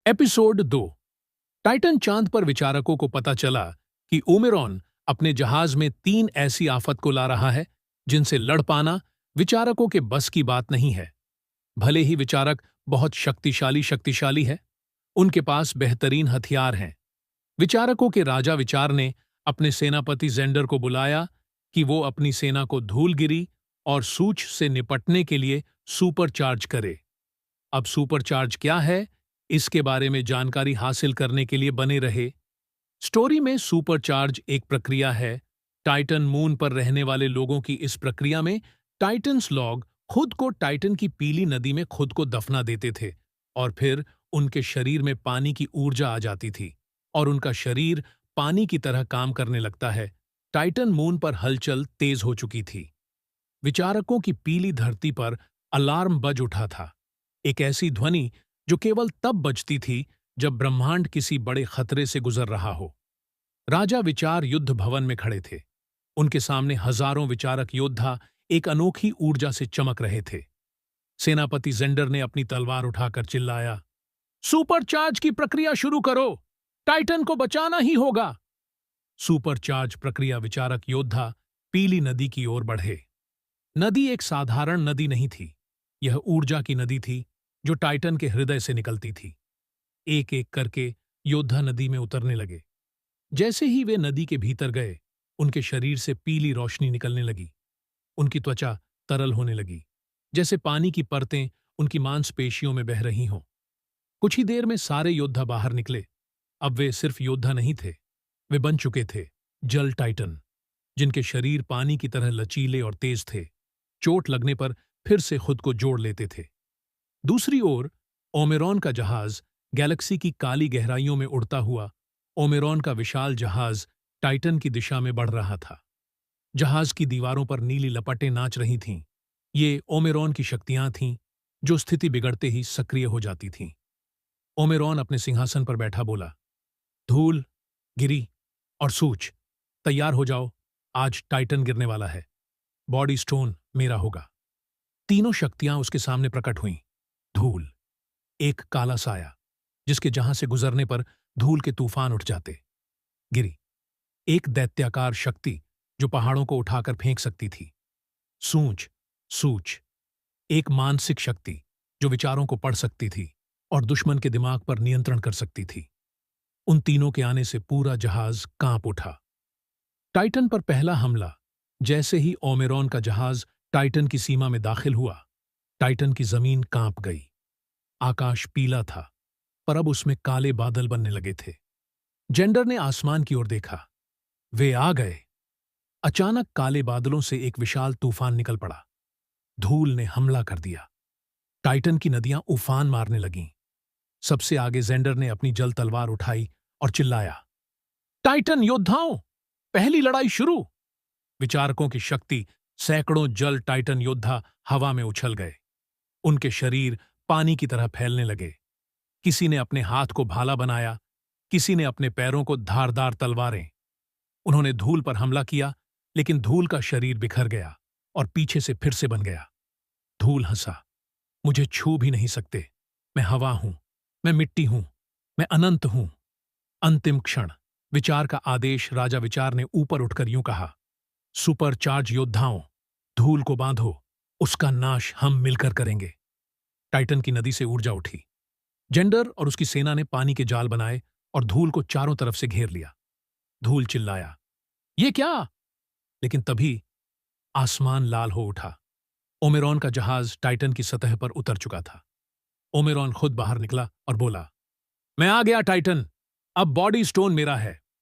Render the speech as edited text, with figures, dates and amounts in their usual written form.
Episode 2। Titan चांद पर विचारकों को पता चला कि ओमेरॉन अपने जहाज में 3 ऐसी आफत को ला रहा है जिनसे लड़ पाना विचारकों के बस की बात नहीं है। भले ही विचारक बहुत शक्तिशाली है, उनके पास बेहतरीन हथियार हैं। विचारकों के राजा विचार ने अपने सेनापति जेंडर को बुलाया कि वो अपनी सेना को धूलगिरी और सूच से निपटने के लिए सुपरचार्ज करे। अब सुपरचार्ज क्या है, इसके बारे में जानकारी हासिल करने के लिए बने रहे। स्टोरी में सुपरचार्ज एक प्रक्रिया है। टाइटन मून पर रहने वाले लोगों की इस प्रक्रिया में टाइटन्स लॉग खुद को टाइटन की पीली नदी में खुद को दफना देते थे और फिर उनके शरीर में पानी की ऊर्जा आ जाती थी और उनका शरीर पानी की तरह काम करने लगता है। टाइटन मून पर हलचल तेज हो चुकी थी। विचारकों की पीली धरती पर अलार्म बज उठा था, एक ऐसी ध्वनि जो केवल तब बजती थी जब ब्रह्मांड किसी बड़े खतरे से गुजर रहा हो। राजा विचार युद्ध भवन में खड़े थे। उनके सामने हजारों विचारक योद्धा एक अनोखी ऊर्जा से चमक रहे थे। सेनापति जेंडर ने अपनी तलवार उठाकर चिल्लाया, सुपरचार्ज की प्रक्रिया शुरू करो, टाइटन को बचाना ही होगा। सुपरचार्ज प्रक्रिया विचारक योद्धा पीली नदी की ओर बढ़े। नदी एक साधारण नदी नहीं थी, यह ऊर्जा की नदी थी जो टाइटन के हृदय से निकलती थी। एक एक करके योद्धा नदी में उतरने लगे। जैसे ही वे नदी के भीतर गए, उनके शरीर से पीली रोशनी निकलने लगी। उनकी त्वचा तरल होने लगी, जैसे पानी की परतें उनकी मांसपेशियों में बह रही हों। कुछ ही देर में सारे योद्धा बाहर निकले। अब वे सिर्फ योद्धा नहीं थे, वे बन चुके थे जल टाइटन, जिनके शरीर पानी की तरह लचीले और तेज थे। चोट लगने पर फिर से खुद को जोड़ लेते थे। दूसरी ओर ओमेरॉन का जहाज गैलेक्सी की काली गहराइयों में उड़ता हुआ ओमेरॉन का विशाल जहाज टाइटन की दिशा में बढ़ रहा था। जहाज की दीवारों पर नीली लपटें नाच रही थीं। ये ओमेरॉन की शक्तियां थीं जो स्थिति बिगड़ते ही सक्रिय हो जाती थीं। ओमेरॉन अपने सिंहासन पर बैठा बोला, धूल, गिरी और सूच, तैयार हो जाओ, आज टाइटन गिरने वाला है। बॉडी स्टोन मेरा होगा। तीनों शक्तियां उसके सामने प्रकट हुईं। धूल, एक काला साया जिसके जहां से गुजरने पर धूल के तूफान उठ जाते। गिरी, एक दैत्याकार शक्ति जो पहाड़ों को उठाकर फेंक सकती थी। सूंच, सूच, एक मानसिक शक्ति जो विचारों को पढ़ सकती थी और दुश्मन के दिमाग पर नियंत्रण कर सकती थी। उन तीनों के आने से पूरा जहाज कांप उठा। टाइटन पर पहला हमला। जैसे ही ओमेरॉन का जहाज टाइटन की सीमा में दाखिल हुआ, टाइटन की जमीन कांप गई। आकाश पीला था, पर अब उसमें काले बादल बनने लगे थे। जेंडर ने आसमान की ओर देखा। वे आ गए। अचानक काले बादलों से एक विशाल तूफान निकल पड़ा। धूल ने हमला कर दिया। टाइटन की नदियां उफान मारने लगीं। सबसे आगे जेंडर ने अपनी जल तलवार उठाई और चिल्लाया, टाइटन योद्धाओं, पहली लड़ाई शुरू। विचारकों की शक्ति, सैकड़ों जल टाइटन योद्धा हवा में उछल गए। उनके शरीर पानी की तरह फैलने लगे। किसी ने अपने हाथ को भाला बनाया, किसी ने अपने पैरों को धारदार तलवारें। उन्होंने धूल पर हमला किया, लेकिन धूल का शरीर बिखर गया और पीछे से फिर से बन गया। धूल हंसा, मुझे छू भी नहीं सकते। मैं हवा हूं, मैं मिट्टी हूं, मैं अनंत हूं। अंतिम क्षण, विचार का आदेश। राजा विचार ने ऊपर उठकर यूं कहा, सुपरचार्ज योद्धाओं, धूल को बांधो, उसका नाश हम मिलकर करेंगे। टाइटन की नदी से ऊर्जा उठी। जेंडर और उसकी सेना ने पानी के जाल बनाए और धूल को चारों तरफ से घेर लिया। धूल चिल्लाया, ये क्या? लेकिन तभी आसमान लाल हो उठा। ओमेरॉन का जहाज टाइटन की सतह पर उतर चुका था। ओमेरॉन खुद बाहर निकला और बोला, मैं आ गया टाइटन, अब बॉडी स्टोन मेरा है।